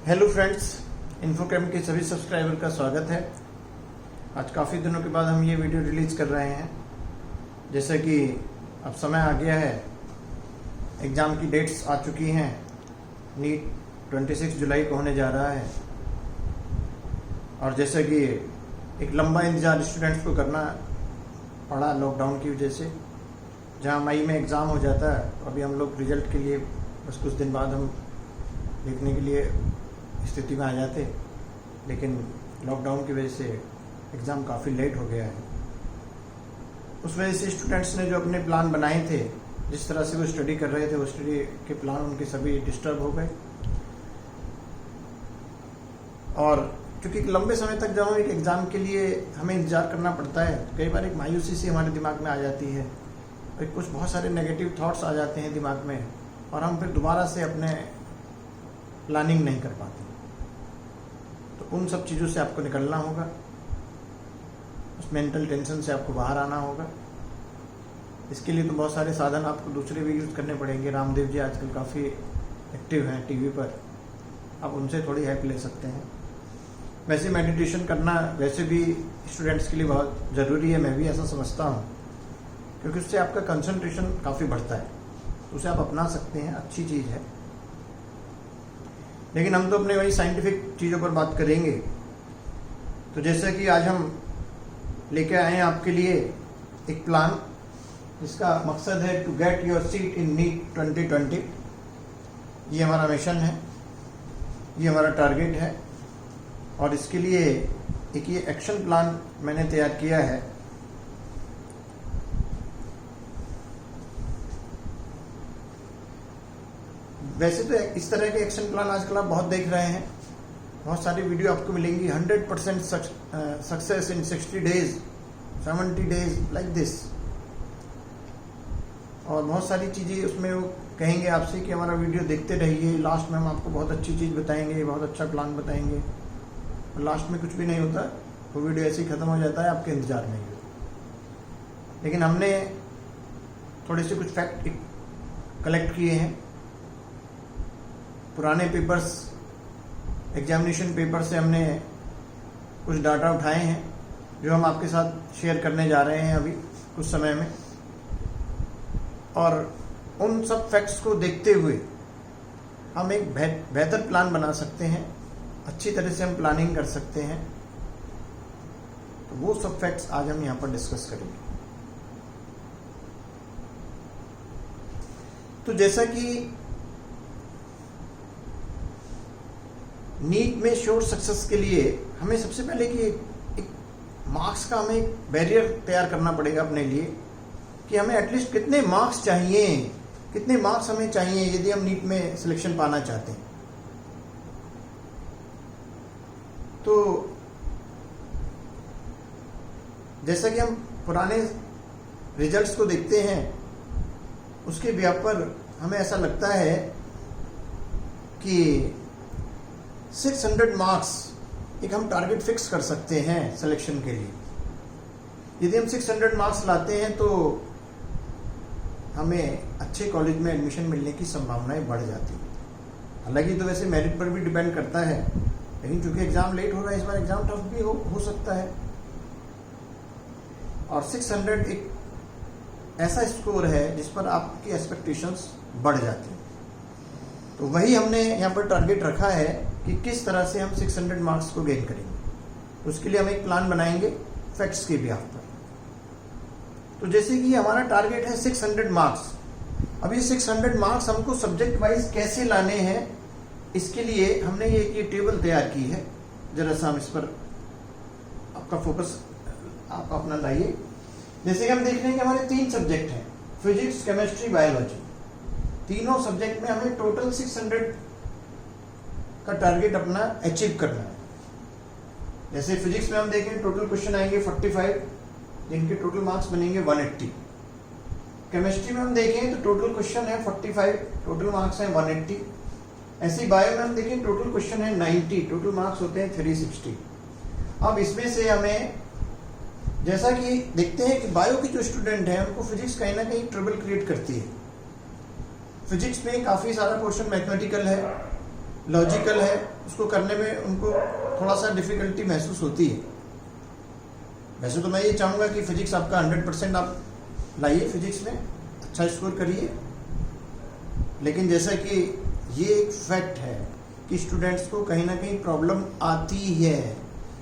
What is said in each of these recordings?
Hello friends, इन्फोक्रेम के सभी subscriber का स्वागत है। आज काफ़ी दिनों के बाद हम ये वीडियो रिलीज़ कर रहे हैं। जैसे कि अब समय आ गया है, एग्ज़ाम की डेट्स आ चुकी हैं। नीट 26 जुलाई को होने जा रहा है और जैसे कि एक लंबा इंतज़ार स्टूडेंट्स को करना पड़ा लॉकडाउन की वजह से। जहाँ मई में एग्ज़ाम हो जाता है, अभी हम लोग रिजल्ट के लिए बस कुछ दिन बाद हम देखने के लिए स्थिति में आ जाते, लेकिन लॉकडाउन की वजह से एग्ज़ाम काफ़ी लेट हो गया है। उस वजह से स्टूडेंट्स ने जो अपने प्लान बनाए थे, जिस तरह से वो स्टडी कर रहे थे, वो स्टडी के प्लान उनके सभी डिस्टर्ब हो गए। और क्योंकि लंबे समय तक जब हम एक एग्ज़ाम के लिए हमें इंतज़ार करना पड़ता है, तो कई बार एक मायूसी सी हमारे दिमाग में आ जाती है और कुछ बहुत सारे नेगेटिव थॉट्स आ जाते हैं दिमाग में, और हम फिर दोबारा से अपने प्लानिंग नहीं कर पाते। तो उन सब चीज़ों से आपको निकलना होगा, उस मेंटल टेंशन से आपको बाहर आना होगा। इसके लिए तो बहुत सारे साधन आपको दूसरे भी यूज़ करने पड़ेंगे। रामदेव जी आजकल काफ़ी एक्टिव हैं टीवी पर, आप उनसे थोड़ी हेल्प ले सकते हैं। वैसे मेडिटेशन करना वैसे भी स्टूडेंट्स के लिए बहुत ज़रूरी है, मैं भी ऐसा समझता हूँ, क्योंकि उससे आपका कंसंट्रेशन काफ़ी बढ़ता है। उसे आप अपना सकते हैं, अच्छी चीज़ है। लेकिन हम तो अपने वही साइंटिफिक चीज़ों पर बात करेंगे। तो जैसे कि आज हम लेके आए हैं आपके लिए एक प्लान, जिसका मकसद है to get your seat in NEET 2020। ये हमारा मिशन है, ये हमारा टारगेट है, और इसके लिए एक ये एक्शन प्लान मैंने तैयार किया है। वैसे तो इस तरह के एक्शन प्लान आजकल आप बहुत देख रहे हैं, बहुत सारी वीडियो आपको मिलेंगी। 100% success in 60 days, 70 days, like this. और बहुत सारी चीज़ें उसमें वो कहेंगे आपसे कि हमारा वीडियो देखते रहिए, लास्ट में हम आपको बहुत अच्छी चीज़ बताएंगे, बहुत अच्छा प्लान बताएंगे। और लास्ट में कुछ भी नहीं होता, वो वीडियो ऐसे ही ख़त्म हो जाता है आपके इंतज़ार में। लेकिन हमने थोड़े से कुछ फैक्ट कलेक्ट किए हैं, पुराने पेपर्स, एग्जामिनेशन पेपर से हमने कुछ डाटा उठाए हैं, जो हम आपके साथ शेयर करने जा रहे हैं अभी कुछ समय में। और उन सब फैक्ट्स को देखते हुए हम एक बेहतर प्लान बना सकते हैं, अच्छी तरह से हम प्लानिंग कर सकते हैं। तो वो सब फैक्ट्स आज हम यहाँ पर डिस्कस करेंगे। तो जैसा कि नीट में श्योर सक्सेस के लिए हमें सबसे पहले कि एक मार्क्स का हमें एक बैरियर तैयार करना पड़ेगा अपने लिए, कि हमें एटलीस्ट कितने मार्क्स चाहिए, कितने मार्क्स हमें चाहिए यदि हम नीट में सिलेक्शन पाना चाहते हैं। तो जैसा कि हम पुराने रिजल्ट्स को देखते हैं, उसके बिहाफ पर हमें ऐसा लगता है कि 600 मार्क्स एक हम टारगेट फिक्स कर सकते हैं सिलेक्शन के लिए। यदि हम 600 मार्क्स लाते हैं तो हमें अच्छे कॉलेज में एडमिशन मिलने की संभावनाएं बढ़ जाती हैं। हालांकि तो वैसे मेरिट पर भी डिपेंड करता है, लेकिन चूंकि एग्ज़ाम लेट हो रहा है, इस बार एग्ज़ाम टफ भी हो सकता है। और 600 एक ऐसा स्कोर है जिस पर आपकी एक्सपेक्टेशंस बढ़ जाती हैं। तो वही हमने यहाँ पर टारगेट रखा है कि किस तरह से हम 600 मार्क्स को गेन करेंगे। उसके लिए हम एक प्लान बनाएंगे फैक्ट्स के बिहाफ पर। तो जैसे कि हमारा टारगेट है 600 मार्क्स। अब ये 600 मार्क्स हमको सब्जेक्ट वाइज कैसे लाने हैं, इसके लिए हमने ये टेबल तैयार की है। जरा सा हम इस पर आपका फोकस आप अपना लाइए। जैसे कि हम देख रहे हैं कि हमारे 3 सब्जेक्ट हैं, फिजिक्स, केमिस्ट्री, बायोलॉजी। तीनों सब्जेक्ट में हमें टोटल 600 का टारगेट अपना अचीव करना है। जैसे फिजिक्स में हम देखें, टोटल क्वेश्चन आएंगे 45, जिनके टोटल मार्क्स बनेंगे 180। केमिस्ट्री में हम देखें तो टोटल क्वेश्चन है 45, टोटल मार्क्स हैं 180। ऐसे बायो में हम देखें, टोटल क्वेश्चन है 90, टोटल मार्क्स होते हैं 360। अब इसमें से हमें जैसा कि देखते हैं कि बायो के जो स्टूडेंट हैं उनको फिजिक्स कहीं ना कहीं ट्रबल क्रिएट करती है। फिजिक्स में काफ़ी सारा क्वेश्चन मैथमेटिकल है, लॉजिकल है, उसको करने में उनको थोड़ा सा डिफिकल्टी महसूस होती है। वैसे तो मैं ये चाहूँगा कि फिजिक्स आपका 100% आप लाइए, फिजिक्स में अच्छा स्कोर करिए, लेकिन जैसा कि ये एक फैक्ट है कि स्टूडेंट्स को कहीं ना कहीं प्रॉब्लम आती है,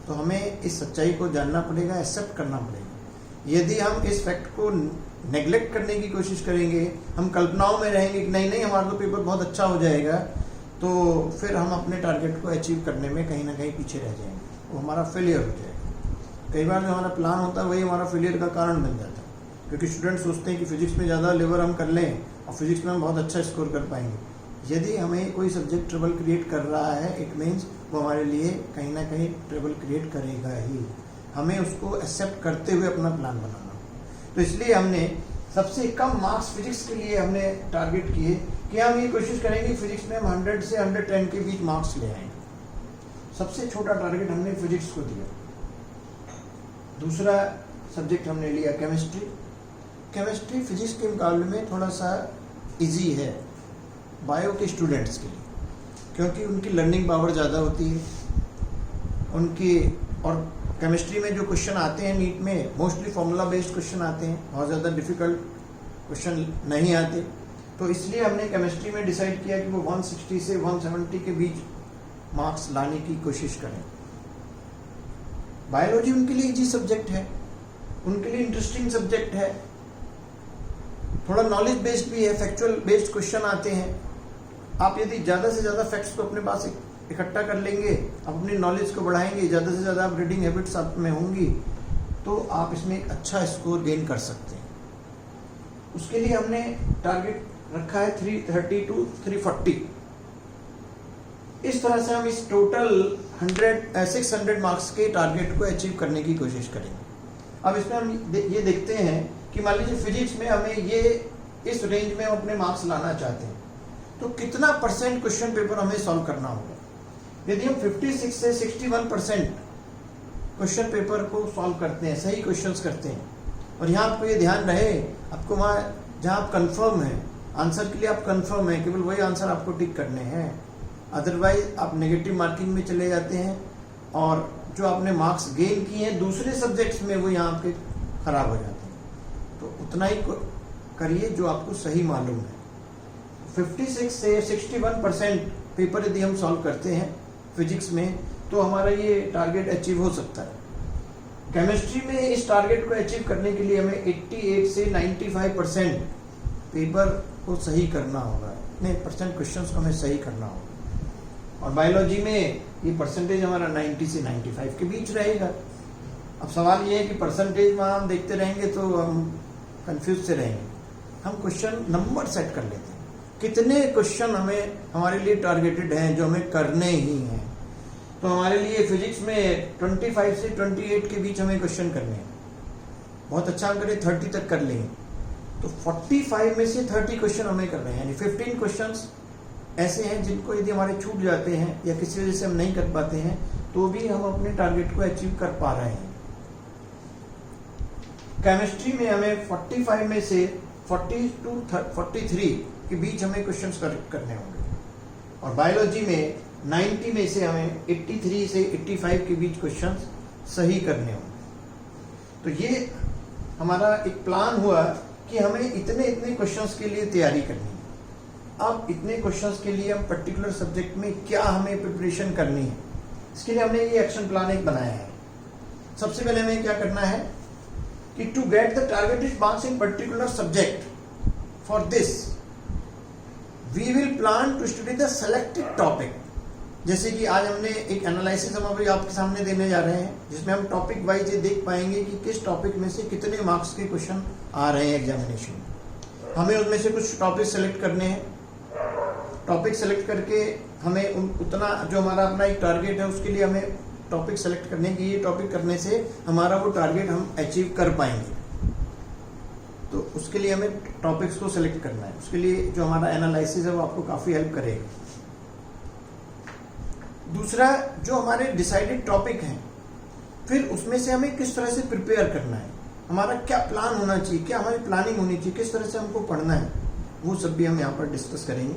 तो हमें इस सच्चाई को जानना पड़ेगा, एक्सेप्ट करना पड़ेगा। यदि हम इस फैक्ट को नेग्लेक्ट करने की कोशिश करेंगे, हम कल्पनाओं में रहेंगे कि नहीं हमारा तो पेपर बहुत अच्छा हो जाएगा, तो फिर हम अपने टारगेट को अचीव करने में कहीं ना कहीं पीछे रह जाएंगे, वो हमारा फेलियर हो जाएगा। कई बार जो हमारा प्लान होता है वही हमारा फेलियर का कारण बन जाता है, क्योंकि स्टूडेंट सोचते हैं कि फिजिक्स में ज़्यादा लेवल हम कर लें और फिजिक्स में हम बहुत अच्छा स्कोर कर पाएंगे। यदि हमें कोई सब्जेक्ट ट्रबल क्रिएट कर रहा है, इट मीन्स वो हमारे लिए कहीं ना कहीं ट्रबल क्रिएट करेगा ही। हमें उसको एक्सेप्ट करते हुए अपना प्लान बनाना। तो इसलिए हमने सबसे कम मार्क्स फिजिक्स के लिए हमने टारगेट किए कि हम ये कोशिश करेंगे फिजिक्स में हम 100 से 110 के बीच मार्क्स ले आएंगे। सबसे छोटा टारगेट हमने फिजिक्स को दिया। दूसरा सब्जेक्ट हमने लिया केमिस्ट्री। केमिस्ट्री फिजिक्स के मुकाबले में थोड़ा सा इजी है बायो के स्टूडेंट्स के लिए, क्योंकि उनकी लर्निंग पावर ज़्यादा होती है उनकी, और केमिस्ट्री में जो क्वेश्चन आते हैं नीट में मोस्टली फॉर्मूला बेस्ड क्वेश्चन आते हैं, बहुत ज़्यादा डिफिकल्ट क्वेश्चन नहीं आते। तो इसलिए हमने केमिस्ट्री में डिसाइड किया कि वो 160 से 170 के बीच मार्क्स लाने की कोशिश करें। बायोलॉजी उनके लिए इजी सब्जेक्ट है, उनके लिए इंटरेस्टिंग सब्जेक्ट है, थोड़ा नॉलेज बेस्ड भी है, फैक्चुअल बेस्ड क्वेश्चन आते हैं। आप यदि ज़्यादा से ज़्यादा फैक्ट्स को अपने पास इकट्ठा कर लेंगे, आप अपनी नॉलेज को बढ़ाएंगे, ज़्यादा से ज़्यादा आप रीडिंग हैबिट्स आप में होंगी, तो आप इसमें एक अच्छा स्कोर गेन कर सकते हैं। उसके लिए हमने टारगेट रखा है 330 to 340। इस तरह से हम इस टोटल 600 मार्क्स के टारगेट को अचीव करने की कोशिश करेंगे। अब इसमें हम ये देखते हैं कि मान लीजिए फिजिक्स में हमें ये इस रेंज में हम अपने मार्क्स लाना चाहते हैं, तो कितना % क्वेश्चन पेपर हमें सॉल्व करना होगा। यदि हम 56 से 61% क्वेश्चन पेपर को सॉल्व करते हैं, सही क्वेश्चंस करते हैं, और यहाँ आपको ये ध्यान रहे, आपको वहाँ जहाँ आप कंफर्म है आंसर के लिए, आप कंफर्म है, केवल वही आंसर आपको टिक करने हैं, अदरवाइज आप नेगेटिव मार्किंग में चले जाते हैं और जो आपने मार्क्स गेन किए हैं दूसरे सब्जेक्ट्स में वो यहाँ आपके खराब हो जाते हैं। तो उतना ही करिए जो आपको सही मालूम है। 56 से 61% पेपर यदि हम सॉल्व करते हैं फिजिक्स में, तो हमारा ये टारगेट अचीव हो सकता है। केमिस्ट्री में इस टारगेट को अचीव करने के लिए हमें 88 से 95% पेपर को सही करना होगा, इतने % क्वेश्चंस को हमें सही करना होगा। और बायोलॉजी में ये परसेंटेज हमारा 90 से 95 के बीच रहेगा। अब सवाल ये है कि परसेंटेज में हम देखते रहेंगे तो हम कंफ्यूज से रहेंगे। हम क्वेश्चन नंबर सेट कर लेते हैं, कितने क्वेश्चन हमें हमारे लिए टारगेटेड हैं जो हमें करने ही हैं। तो हमारे लिए फिजिक्स में 25 से 28 के बीच हमें क्वेश्चन करने हैं। बहुत अच्छा हम करें 30 तक कर लेंगे, तो 45 में से 30 क्वेश्चन हमें करने हैं, यानी 15 क्वेश्चंस ऐसे हैं जिनको यदि हमारे छूट जाते हैं या किसी वजह से हम नहीं कर पाते हैं, तो भी हम अपने टारगेट को अचीव कर पा रहे हैं। केमिस्ट्री में हमें 45 में से 40 to 43 के बीच हमें क्वेश्चंस करने होंगे, और बायोलॉजी में 90 में से हमें 83 से 85 के बीच क्वेश्चंस सही करने होंगे। तो ये हमारा एक प्लान हुआ कि हमें इतने इतने क्वेश्चंस के लिए तैयारी करनी है। अब इतने क्वेश्चंस के लिए हम पर्टिकुलर सब्जेक्ट में क्या हमें प्रिपरेशन करनी है, इसके लिए हमने ये एक्शन प्लान एक बनाया है। सबसे पहले हमें क्या करना है कि to get the targeted marks in particular subject, for this we will plan to study the selected topic. जैसे कि आज हमने एक एनालिसिस हम अभी आपके सामने देने जा रहे हैं, जिसमें हम टॉपिक वाइज ये देख पाएंगे कि किस टॉपिक में से कितने मार्क्स के क्वेश्चन आ रहे हैं एग्जामिनेशन में। हमें उनमें से कुछ टॉपिक सेलेक्ट करने हैं। टॉपिक सेलेक्ट करके हमें उतना जो हमारा अपना एक टारगेट है उसके लिए हमें टॉपिक सेलेक्ट करने की, ये टॉपिक करने से हमारा वो टारगेट हम अचीव कर पाएंगे। तो उसके लिए हमें टॉपिक्स को सेलेक्ट करना है। उसके लिए जो हमारा एनालिसिस है वो आपको काफ़ी हेल्प करेगा। दूसरा, जो हमारे डिसाइडेड टॉपिक हैं, फिर उसमें से हमें किस तरह से प्रिपेयर करना है, हमारा क्या प्लान होना चाहिए, क्या हमारी प्लानिंग होनी चाहिए, किस तरह से हमको पढ़ना है, वो सब भी हम यहाँ पर डिस्कस करेंगे।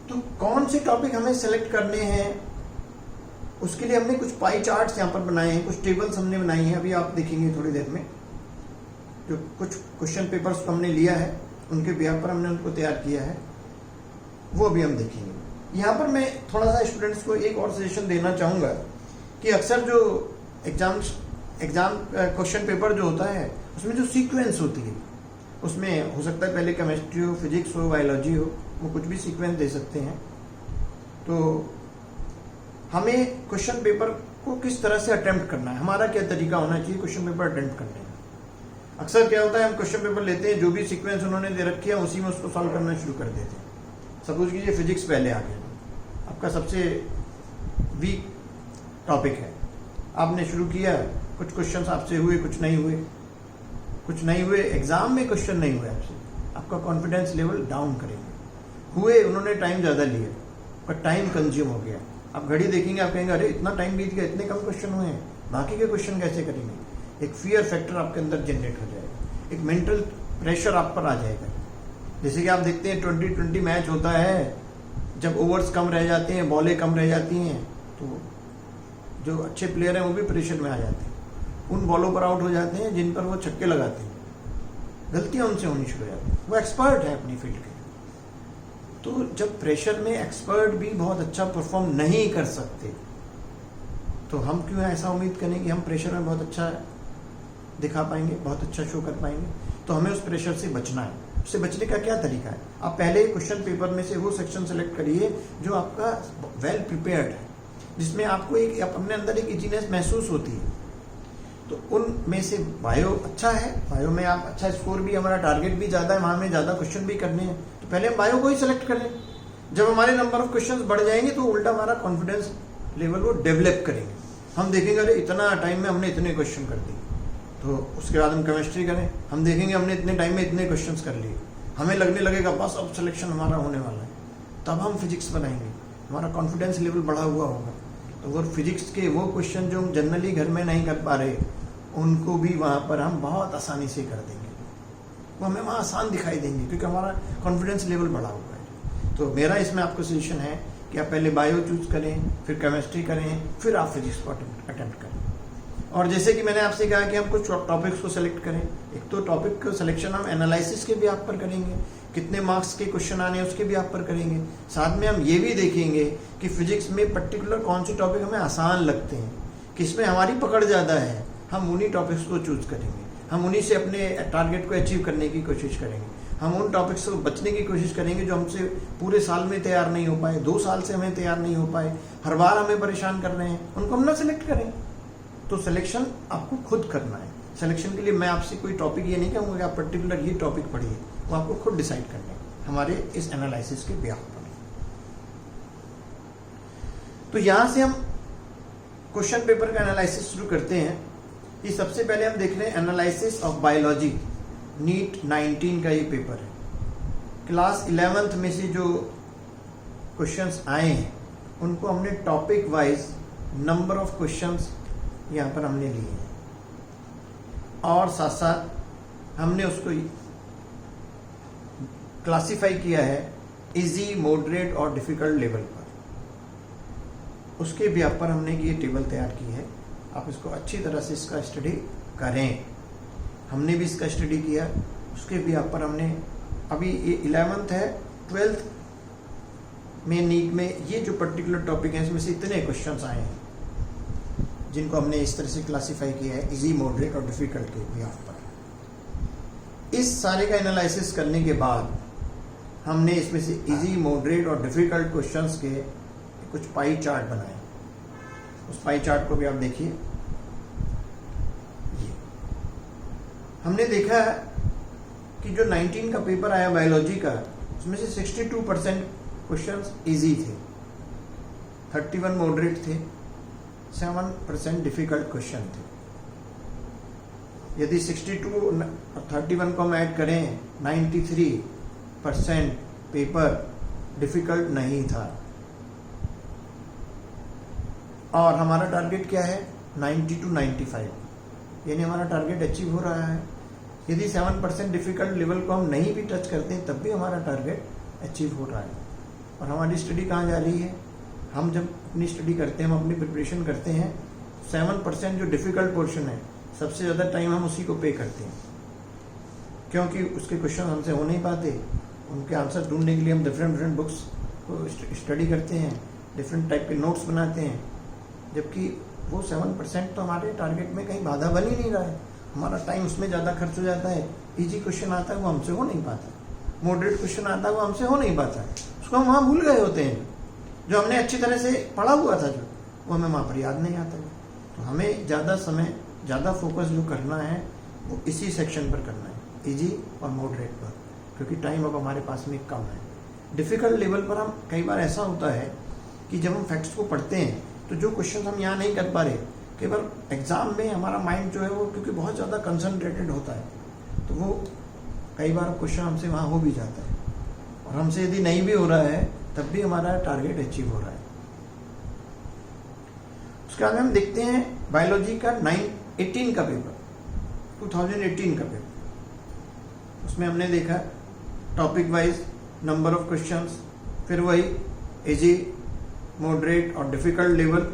तो कौन से टॉपिक हमें सेलेक्ट करने हैं, उसके लिए हमने कुछ पाई चार्ट्स यहाँ पर बनाए हैं, कुछ टेबल्स हमने बनाई हैं, अभी आप देखेंगे थोड़ी देर में। जो कुछ क्वेश्चन पेपर्स को हमने लिया है उनके बिहाफ पर हमने उनको तैयार किया है, वो भी हम देखेंगे। यहाँ पर मैं थोड़ा सा स्टूडेंट्स को एक और सजेशन देना चाहूँगा कि अक्सर जो एग्जाम क्वेश्चन पेपर जो होता है उसमें जो सीक्वेंस होती है, उसमें हो सकता है पहले केमिस्ट्री हो, फिजिक्स हो, बायोलॉजी हो, वो कुछ भी सीक्वेंस दे सकते हैं। तो हमें क्वेश्चन पेपर को किस तरह से अटेम्प्ट करना है, हमारा क्या तरीका होना चाहिए क्वेश्चन पेपर अटेम्प्ट करने का। अक्सर क्या होता है, हम क्वेश्चन पेपर लेते हैं, जो भी सीक्वेंस उन्होंने दे रखी है उसी में उसको सॉल्व करना शुरू कर देते हैं। सपोज कीजिए फिजिक्स पहले आ गया, आपका सबसे वीक टॉपिक है, आपने शुरू किया, कुछ क्वेश्चंस आपसे हुए, कुछ नहीं हुए, एग्जाम में क्वेश्चन नहीं हुए आपसे, आपका कॉन्फिडेंस लेवल डाउन करेंगे। हुए, उन्होंने टाइम ज़्यादा लिया पर टाइम कंज्यूम हो गया, आप घड़ी देखेंगे, आप कहेंगे अरे इतना टाइम बीत गया, इतने कम क्वेश्चन हुए हैं, बाकी के क्वेश्चन कैसे करेंगे। एक फियर फैक्टर आपके अंदर जनरेट हो जाएगा, एक मेंटल प्रेशर आप पर आ जाएगा। जैसे कि आप देखते हैं 20-20 मैच होता है, जब ओवर्स कम रह जाते हैं, बॉलें कम रह जाती हैं, तो जो अच्छे प्लेयर हैं वो भी प्रेशर में आ जाते हैं, उन बॉलों पर आउट हो जाते हैं जिन पर वो छक्के लगाते हैं, गलतियां उनसे होनी शुरू हो जाती हैं, वो एक्सपर्ट है अपनी फील्ड के। तो जब प्रेशर में एक्सपर्ट भी बहुत अच्छा परफॉर्म नहीं कर सकते, तो हम क्यों ऐसा उम्मीद करें कि हम प्रेशर में बहुत अच्छा दिखा पाएंगे, बहुत अच्छा शो कर पाएंगे। तो हमें उस प्रेशर से बचना है। उससे बचने का क्या तरीका है, आप पहले क्वेश्चन पेपर में से वो सेक्शन सेलेक्ट करिए जो आपका वेल प्रिपेयर्ड है, जिसमें आपको एक अपने अंदर एक इजीनेस महसूस होती है। तो उनमें से बायो अच्छा है, बायो में आप अच्छा स्कोर भी, हमारा टारगेट भी ज़्यादा है, वहाँ में ज़्यादा क्वेश्चन भी करने हैं, तो पहले हम बायो को ही सिलेक्ट करें। जब हमारे नंबर ऑफ क्वेश्चन बढ़ जाएंगे तो उल्टा हमारा कॉन्फिडेंस लेवल को डेवलप करेंगे, हम देखेंगे अरे इतना टाइम में हमने इतने क्वेश्चन कर दिए। तो उसके बाद हम केमिस्ट्री करें, हम देखेंगे हमने इतने टाइम में इतने क्वेश्चंस कर लिए, हमें लगने लगेगा बस अब सिलेक्शन हमारा होने वाला है, तब हम फिजिक्स बनाएंगे, हमारा कॉन्फिडेंस लेवल बढ़ा हुआ होगा। तो वो फिजिक्स के वो क्वेश्चन जो हम जनरली घर में नहीं कर पा रहे, उनको भी वहाँ पर हम बहुत आसानी से कर देंगे, वो हमें वहाँ आसान दिखाई देंगे, क्योंकि हमारा कॉन्फिडेंस लेवल बढ़ा हुआ है। तो मेरा इसमें आपको सजेशन है कि आप पहले बायो चूज करें, फिर केमिस्ट्री करें, फिर आप फिजिक्स को अटेम्प्ट करें। और जैसे कि मैंने आपसे कहा कि हम कुछ टॉपिक्स को सेलेक्ट करें, एक तो टॉपिक का सिलेक्शन हम एनालिसिस के भी आप पर करेंगे, कितने मार्क्स के क्वेश्चन आने हैं उसके भी आप पर करेंगे। साथ में हम ये भी देखेंगे कि फिजिक्स में पर्टिकुलर कौन से टॉपिक हमें आसान लगते हैं, किसमें हमारी पकड़ ज़्यादा है, हम उन्हीं टॉपिक्स को चूज करेंगे, हम उन्हीं से अपने टारगेट को अचीव करने की कोशिश करेंगे। हम उन टॉपिक्स से बचने की कोशिश करेंगे जो हमसे पूरे साल में तैयार नहीं हो पाए, 2 साल से हमें तैयार नहीं हो पाए, हर बार हमें परेशान कर रहे हैं, उनको हम ना सिलेक्ट करें। तो सिलेक्शन आपको खुद करना है। सिलेक्शन के लिए मैं आपसे कोई टॉपिक ये नहीं कहूँगा कि आप पर्टिकुलर ये टॉपिक पढ़िए, वो आपको खुद डिसाइड करना है हमारे इस एनालिसिस के बिहाफ पर। तो यहाँ से हम क्वेश्चन पेपर का एनालिसिस शुरू करते हैं। ये सबसे पहले हम देख रहे हैं एनालिसिस ऑफ बायोलॉजी, नीट 19 का ये पेपर है। क्लास 11th में से जो क्वेश्चंस आए हैं उनको हमने topic wise number of questions यहाँ पर हमने लिए हैं, और साथ साथ हमने उसको क्लासिफाई किया है इजी, मॉडरेट और डिफिकल्ट लेवल पर। उसके बिहाफ पर हमने ये टेबल तैयार की है, आप इसको अच्छी तरह से इसका स्टडी करें। हमने भी इसका स्टडी किया, उसके बिहाफ पर हमने अभी ये 11th है, 12th में नीट में ये जो पर्टिकुलर टॉपिक है इसमें से इतने क्वेश्चंस आए हैं जिनको हमने इस तरह से क्लासिफाई किया है इजी, मॉडरेट और डिफिकल्ट के बिहाफ पर। इस सारे का एनालिसिस करने के बाद हमने इसमें से इजी, मॉडरेट और डिफिकल्ट क्वेश्चंस के कुछ पाई चार्ट बनाए। उस पाई चार्ट को भी आप देखिए। ये हमने देखा कि जो 19 का पेपर आया बायोलॉजी का, उसमें से 62% क्वेश्चंस इजी थे, 31 मॉडरेट थे, 7% डिफिकल्ट क्वेश्चन थे। यदि 62 और 31 को हम ऐड करें, 93% पेपर डिफिकल्ट नहीं था। और हमारा टारगेट क्या है, 90 to 95, यानी हमारा टारगेट अचीव हो रहा है। यदि 7% डिफिकल्ट लेवल को हम नहीं भी टच करते हैं तब भी हमारा टारगेट अचीव हो रहा है। और हमारी स्टडी कहाँ जा रही है? हम जब अपनी स्टडी करते हैं, हम अपनी प्रिपरेशन करते हैं, 7% जो डिफ़िकल्ट पोर्शन है, सबसे ज़्यादा टाइम हम उसी को पे करते हैं, क्योंकि उसके क्वेश्चन हमसे हो नहीं पाते। उनके आंसर ढूंढने के लिए हम डिफरेंट बुक्स को स्टडी करते हैं, डिफरेंट टाइप के नोट्स बनाते हैं, जबकि वो 7% तो हमारे टारगेट में कहीं बाधा बन ही नहीं रहा है। हमारा टाइम उसमें ज़्यादा खर्च हो जाता है। इजी क्वेश्चन आता है वो हमसे हो नहीं पाता, मॉडरेट क्वेश्चन आता है वो हमसे हो नहीं पाता, उसको हम वहाँ भूल गए होते हैं। जो हमने अच्छी तरह से पढ़ा हुआ था जो, वो हमें वहाँ पर याद नहीं आता है। तो हमें ज़्यादा समय, ज़्यादा फोकस जो करना है वो इसी सेक्शन पर करना है, इजी और मॉडरेट पर, क्योंकि टाइम अब हमारे पास में कम है। डिफ़िकल्ट लेवल पर हम कई बार ऐसा होता है कि जब हम फैक्ट्स को पढ़ते हैं तो जो क्वेश्चन हम यहाँ नहीं कर पा रहे, कई बार एग्ज़ाम में हमारा माइंड जो है वो क्योंकि बहुत ज़्यादा कंसंट्रेटेड होता है, तो वो कई बार क्वेश्चन हमसे वहाँ हो भी जाता है, और हमसे यदि नहीं भी हो रहा है तब भी हमारा टारगेट अचीव हो रहा है। उसके बाद हम देखते हैं बायोलॉजी का 2018 का पेपर। उसमें हमने देखा topic wise number of questions, फिर वही इजी, मॉडरेट और डिफिकल्ट लेवल।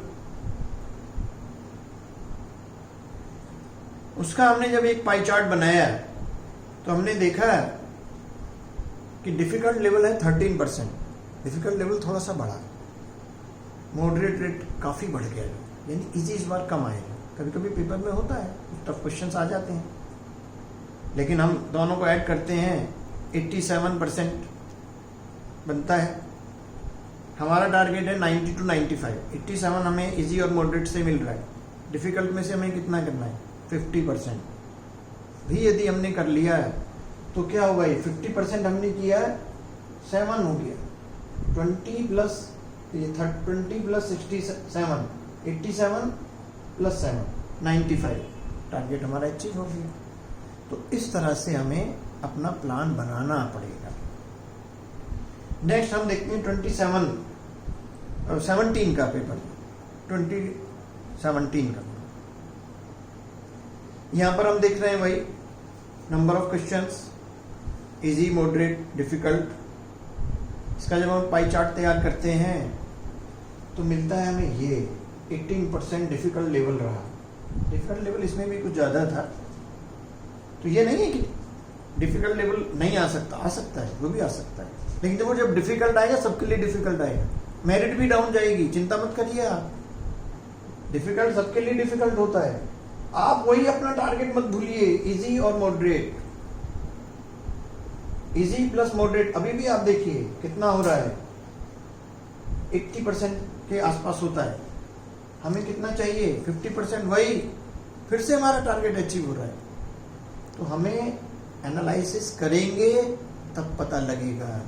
उसका हमने जब एक पाई चार्ट बनाया तो हमने देखा कि डिफिकल्ट लेवल है 13%, डिफिकल्ट लेवल थोड़ा सा बढ़ा, मॉडरेट रेट काफ़ी बढ़ गया, यानी इजी इस बार कम आएगा। कभी कभी पेपर में होता है टफ क्वेश्चंस आ जाते हैं, लेकिन हम दोनों को ऐड करते हैं 87% बनता है। हमारा टारगेट है 90 to 95, 87 हमें इजी और मॉडरेट से मिल रहा है, डिफिकल्ट में से हमें कितना करना है? 50% भी यदि हमने कर लिया है तो क्या होगा? ये 50% हमने किया है, 7 हो गया, 20 प्लस 67, 87 प्लस 7, 95, टारगेट हमारा अचीव हो गया। तो इस तरह से हमें अपना प्लान बनाना पड़ेगा। नेक्स्ट हम देखते हैं 17 का पेपर, 2017 का। यहां पर हम देख रहे हैं वही number of questions, easy, moderate, difficult. इसका जब हम पाई चार्ट तैयार करते हैं तो मिलता है हमें ये 18% डिफिकल्ट लेवल रहा। डिफिकल्ट लेवल इसमें भी कुछ ज़्यादा था, तो ये नहीं है कि डिफिकल्ट लेवल नहीं आ सकता, आ सकता है, वो भी आ सकता है, लेकिन जब वो जब डिफिकल्ट आएगा सबके लिए डिफिकल्ट आएगा, मेरिट भी डाउन जाएगी, चिंता मत करिए आप। डिफिकल्ट सबके लिए डिफिकल्ट होता है, आप वही अपना टारगेट मत भूलिए, इजी और मॉडरेट। इजी प्लस मॉडरेट अभी भी आप देखिए कितना हो रहा है, 80% के आसपास होता है। हमें कितना चाहिए? 50%, वही फिर से हमारा टारगेट अचीव हो रहा है। तो हमें एनालिसिस करेंगे तब पता लगेगा,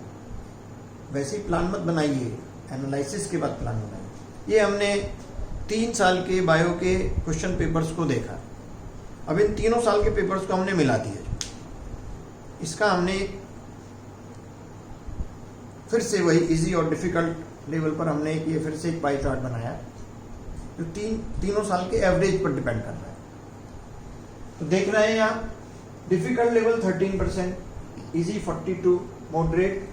वैसे ही प्लान मत बनाइए, एनालिसिस के बाद प्लान बनाइए। ये हमने 3 साल के बायो के क्वेश्चन पेपर्स को देखा। अब इन 3 साल के पेपर्स को हमने मिला दिया, इसका हमने फिर से वही इजी और डिफिकल्ट लेवल पर हमने ये फिर से एक पाई चार्ट बनाया जो तीनों साल के एवरेज पर डिपेंड कर रहा है। तो देख रहे हैं यहाँ difficult level 13%, easy 42, moderate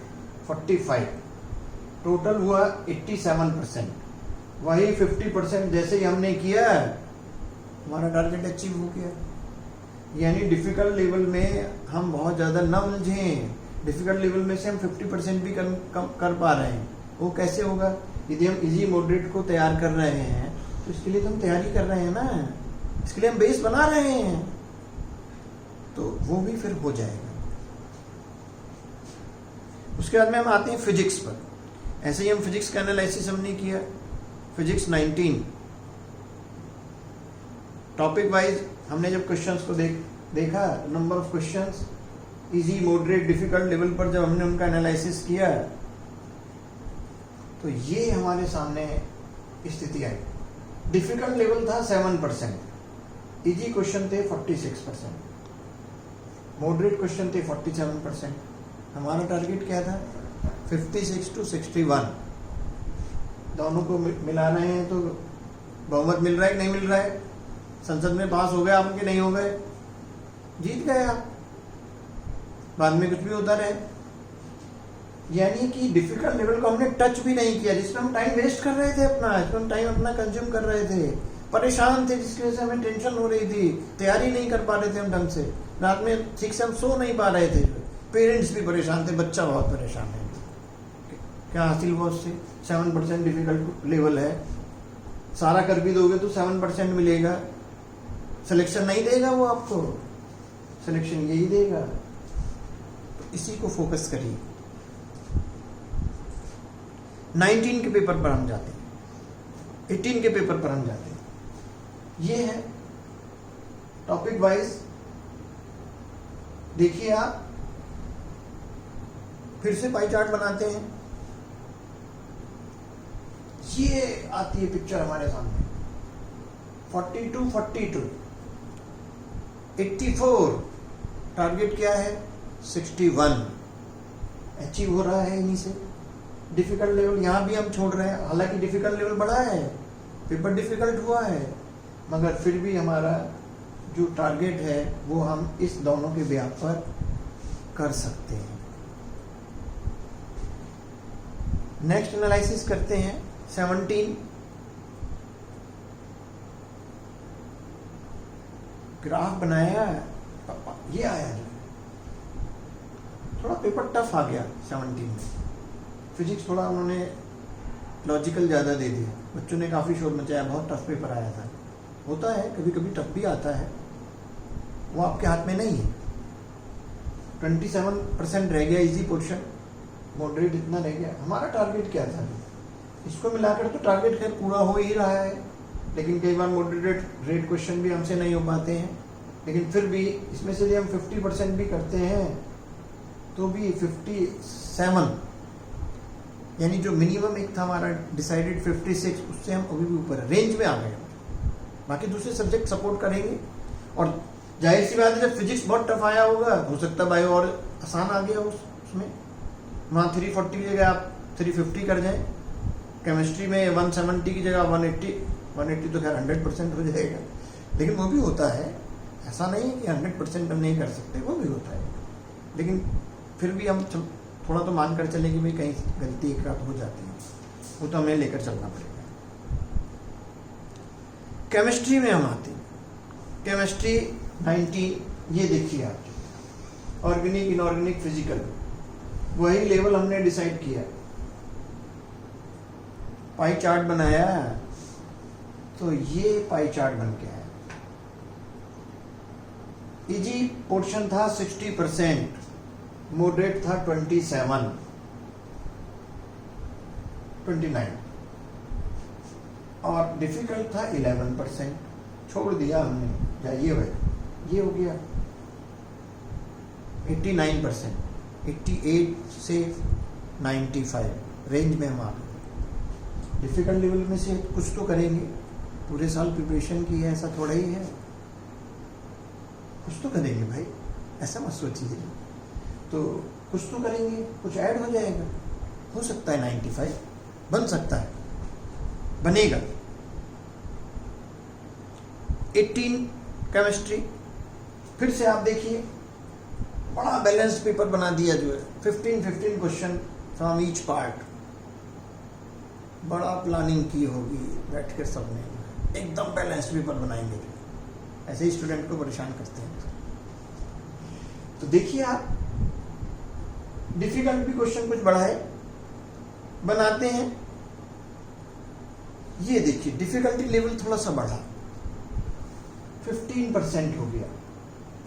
45, total हुआ 87%। वही 50% जैसे ही हमने किया हमारा टारगेट अचीव हो गया। यानी डिफिकल्ट लेवल में हम बहुत ज़्यादा न उलझें, डिफिकल्ट लेवल में से हम 50% भी कर पा रहे हैं। वो कैसे होगा? यदि हम इजी मॉडरेट को तैयार कर रहे हैं तो इसके लिए तो हम तैयारी कर रहे हैं ना, इसके लिए हम बेस बना रहे हैं, तो वो भी फिर हो जाएगा। उसके बाद में हम आते हैं फिजिक्स पर। ऐसे ही हम फिजिक्स का एनालिसिस हमने किया, फिजिक्स 19 टॉपिक वाइज हमने जब क्वेश्चंस को देखा, number of questions, easy, moderate, difficult level पर जब हमने उनका एनालिसिस किया तो ये हमारे सामने स्थिति आई। डिफिकल्ट लेवल था 7%, इजी क्वेश्चन थे 46%, मॉडरेट क्वेश्चन थे 47%। हमारा टारगेट क्या था? 56 to 61। दोनों को मिला रहे हैं तो बहुमत मिल रहा है कि नहीं मिल रहा है? संसद में पास हो गए आप कि नहीं हो गए? जीत गए आप, बाद में कुछ भी होता रहे। यानी कि डिफिकल्ट लेवल को हमने टच भी नहीं किया, जिसमें हम टाइम वेस्ट कर रहे थे अपना, जिसमें हम टाइम अपना कंज्यूम कर रहे थे, परेशान थे, जिसकी वजह से हमें टेंशन हो रही थी, तैयारी नहीं कर पा रहे थे हम ढंग से, रात में ठीक से हम सो नहीं पा रहे थे, पेरेंट्स भी परेशान थे, बच्चा बहुत परेशान है। क्या हासिल हुआ उससे? 7% डिफिकल्ट लेवल है, सारा कर भी दोगे तो 7% मिलेगा, सिलेक्शन नहीं देगा वो आपको, सिलेक्शन यही देगा। तो इसी को फोकस करिए। 19 के पेपर पर हम जाते हैं, 18 के पेपर पर हम जाते हैं। ये है टॉपिक वाइज, देखिए आप, फिर से पाई चार्ट बनाते हैं। ये आती है पिक्चर हमारे सामने, 42, 42, 84, टारगेट क्या है? 61, अचीव हो रहा है इन्हीं से। डिफिकल्ट लेवल यहाँ भी हम छोड़ रहे हैं, हालांकि डिफिकल्ट लेवल बढ़ा है, पेपर डिफिकल्ट हुआ है, मगर फिर भी हमारा जो टारगेट है वो हम इस दोनों के ब्याह पर कर सकते हैं। नेक्स्ट एनालिसिस करते हैं 17। ग्राफ बनाया, ये आया जो थोड़ा पेपर टफ आ गया 17 में। फिजिक्स थोड़ा उन्होंने लॉजिकल ज़्यादा दे दिया, बच्चों ने काफ़ी शोर मचाया, बहुत टफ पेपर आया था। होता है, कभी कभी टफ भी आता है, वो आपके हाथ में नहीं है। 27% रह गया इजी पोर्शन, मॉडरेट इतना रह गया। हमारा टारगेट क्या था? इसको मिलाकर तो टारगेट खैर पूरा हो ही रहा है, लेकिन कई बार मॉडरेट रेट क्वेश्चन भी हमसे नहीं हो पाते हैं। लेकिन फिर भी इसमें से यदि हम 50% भी करते हैं तो भी 57, यानी जो मिनिमम एक था हमारा डिसाइडेड 56, उससे हम अभी भी ऊपर है, रेंज में आ गए। बाकी दूसरे सब्जेक्ट सपोर्ट करेंगे, और जाहिर सी बात है जब फिजिक्स बहुत टफ आया होगा, हो सकता है बायो और आसान आ गया उसमें, वहाँ 340 की जगह आप 350 कर जाएं, केमिस्ट्री में 170 की जगह 180 तो खैर 100% हो जाएगा। लेकिन वो भी होता है, ऐसा नहीं है कि 100% हम नहीं कर सकते, वो भी होता है। लेकिन फिर भी हम थोड़ा तो मान कर चलें कि भाई कहीं गलती एक रात हो जाती है, वो तो हमें लेकर चलना पड़ेगा। केमिस्ट्री में हम आते हैं, केमिस्ट्री 19, ये देखिए आप, ऑर्गेनिक, इनऑर्गेनिक, फिजिकल, वही लेवल हमने डिसाइड किया, पाई चार्ट बनाया, तो ये पाई चार्ट बन के आया। इजी पोर्शन था 60%, मॉडरेट था 27, 29, और डिफिकल्ट था 11%। छोड़ दिया हमने, जाइए भाई, ये हो गया 89%, 88 से 95 रेंज में हम आ गए। डिफिकल्ट लेवल में से कुछ तो करेंगे, पूरे साल प्रिपरेशन की है, ऐसा थोड़ा ही है, कुछ तो करेंगे भाई, ऐसा मत सोचिए। तो कुछ तो करेंगे, कुछ ऐड हो जाएगा, हो सकता है 95 बन सकता है, बनेगा। 18 केमिस्ट्री, फिर से आप देखिए, बड़ा बैलेंस्ड पेपर बना दिया जो है, 15 क्वेश्चन फ्रॉम ईच पार्ट, बड़ा प्लानिंग की होगी बैठ कर सबने, एकदम बैलेंस्ड पेपर बनाएंगे। ऐसे ही स्टूडेंट को परेशान करते हैं। तो देखिए आप, डिफिकल्ट भी क्वेश्चन कुछ बढ़ाए बनाते हैं। ये देखिए डिफिकल्टी लेवल थोड़ा सा बढ़ा, 15% हो गया,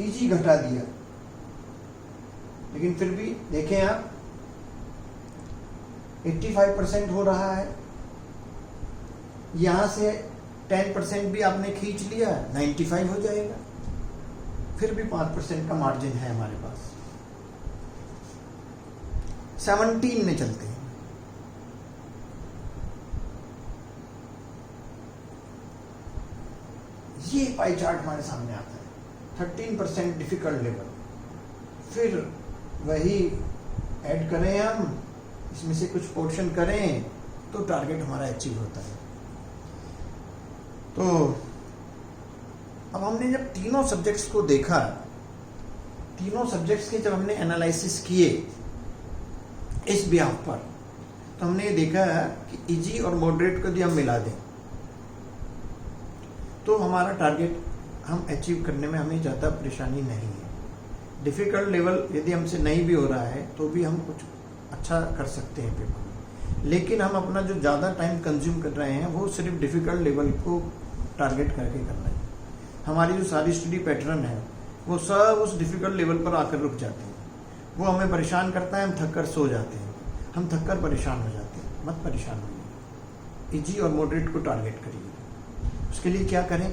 इजी घटा दिया, लेकिन फिर भी देखें आप 85% हो रहा है। यहां से 10% भी आपने खींच लिया, 95 हो जाएगा, फिर भी 5% का मार्जिन है हमारे पास। 17 में चलते हैं। ये पाई चार्ट हमारे सामने आता है, 13% डिफिकल्ट लेवल, फिर वही ऐड करें हम, इसमें से कुछ पोर्शन करें तो टारगेट हमारा अचीव होता है। तो अब हमने जब तीनों सब्जेक्ट्स को देखा, तीनों सब्जेक्ट्स के जब हमने एनालिसिस किए, इस बिहाफ पर। तो हमने ये देखा है कि इजी और मॉडरेट को यदि हम मिला दें तो हमारा टारगेट हम अचीव करने में हमें ज़्यादा परेशानी नहीं है। डिफ़िकल्ट लेवल यदि हमसे नहीं भी हो रहा है तो भी हम कुछ अच्छा कर सकते हैं पेपर में, लेकिन हम अपना जो ज़्यादा टाइम कंज्यूम कर रहे हैं वो सिर्फ डिफ़िकल्ट लेवल को टारगेट करके कर रहे हैं। हमारी जो सारी स्टडी पैटर्न है वो सब उस डिफ़िकल्ट लेवल पर आकर रुक जाते हैं। वो हमें परेशान करता है, हम थक कर सो जाते हैं, हम थक कर परेशान हो जाते हैं। मत परेशान होइए, इजी और मॉडरेट को टारगेट करिए। उसके लिए क्या करें?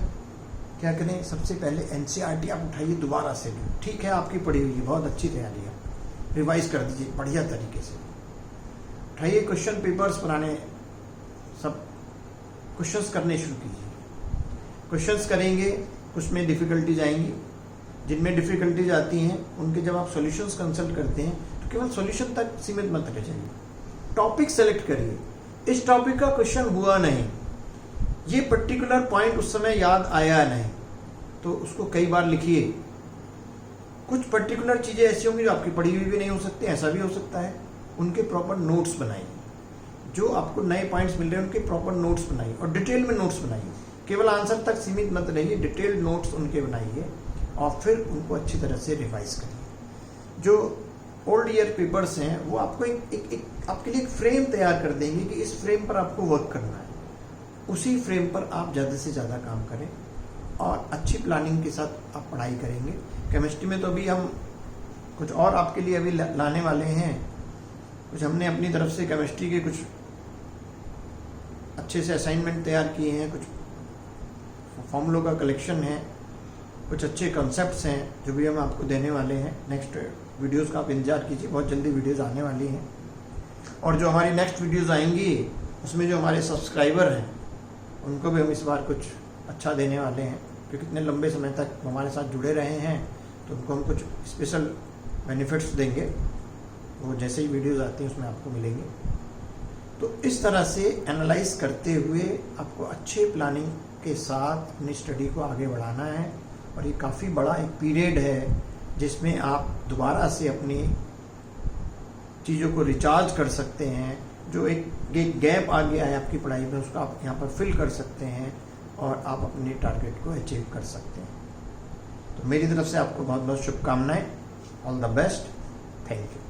सबसे पहले एनसीईआरटी आप उठाइए दोबारा से। ठीक है, आपकी पढ़ी हुई है, बहुत अच्छी तैयारी है, रिवाइज कर दीजिए बढ़िया तरीके से। उठाइए क्वेश्चन पेपर्स पुराने, सब क्वेश्चंस करने शुरू कीजिए। क्वेश्चंस करेंगे, कुछ में डिफ़िकल्टीज आएंगी, जिनमें डिफ़िकल्टीज आती हैं उनके जब आप सॉल्यूशंस कंसल्ट करते हैं तो केवल सॉल्यूशन तक सीमित मत रह जाइए। टॉपिक सेलेक्ट करिए। इस टॉपिक का क्वेश्चन हुआ नहीं, ये पर्टिकुलर पॉइंट उस समय याद आया नहीं, तो उसको कई बार लिखिए। कुछ पर्टिकुलर चीज़ें ऐसी होंगी जो आपकी पढ़ी हुई भी नहीं हो सकती, ऐसा भी हो सकता है। उनके प्रॉपर नोट्स बनाइए। जो आपको नए पॉइंट्स मिल रहे हैं उनके प्रॉपर नोट्स बनाइए और डिटेल में नोट्स बनाइए। केवल आंसर तक सीमित मत रहिए, डिटेल्ड नोट्स उनके बनाइए और फिर उनको अच्छी तरह से रिवाइज करिए। जो ओल्ड ईयर पेपर्स हैं वो आपको एक आपके लिए एक फ्रेम तैयार कर देंगे कि इस फ्रेम पर आपको वर्क करना है। उसी फ्रेम पर आप ज़्यादा से ज़्यादा काम करें और अच्छी प्लानिंग के साथ आप पढ़ाई करेंगे। केमिस्ट्री में तो अभी हम कुछ और आपके लिए अभी लाने वाले हैं। कुछ हमने अपनी तरफ से केमिस्ट्री के कुछ अच्छे से असाइनमेंट तैयार किए हैं, कुछ फॉर्मूलों का कलेक्शन है, कुछ अच्छे कॉन्सेप्ट्स हैं जो भी हम आपको देने वाले हैं। नेक्स्ट वीडियोस का आप इंतजार कीजिए, बहुत जल्दी वीडियोस आने वाली हैं। और जो हमारी नेक्स्ट वीडियोस आएंगी उसमें जो हमारे सब्सक्राइबर हैं उनको भी हम इस बार कुछ अच्छा देने वाले हैं, क्योंकि इतने लंबे समय तक हमारे साथ जुड़े रहे हैं तो उनको हम कुछ स्पेशल बेनिफिट्स देंगे। वो जैसे ही वीडियोस आती हैं उसमें आपको मिलेंगे। तो इस तरह से एनालाइज करते हुए आपको अच्छे प्लानिंग के साथ अपनी स्टडी को आगे बढ़ाना है। और ये काफ़ी बड़ा एक पीरियड है जिसमें आप दोबारा से अपनी चीज़ों को रिचार्ज कर सकते हैं। जो एक गैप आ गया है आपकी पढ़ाई में उसको आप यहाँ पर फिल कर सकते हैं और आप अपने टारगेट को अचीव कर सकते हैं। तो मेरी तरफ से आपको बहुत बहुत शुभकामनाएं। All the best. Thank you.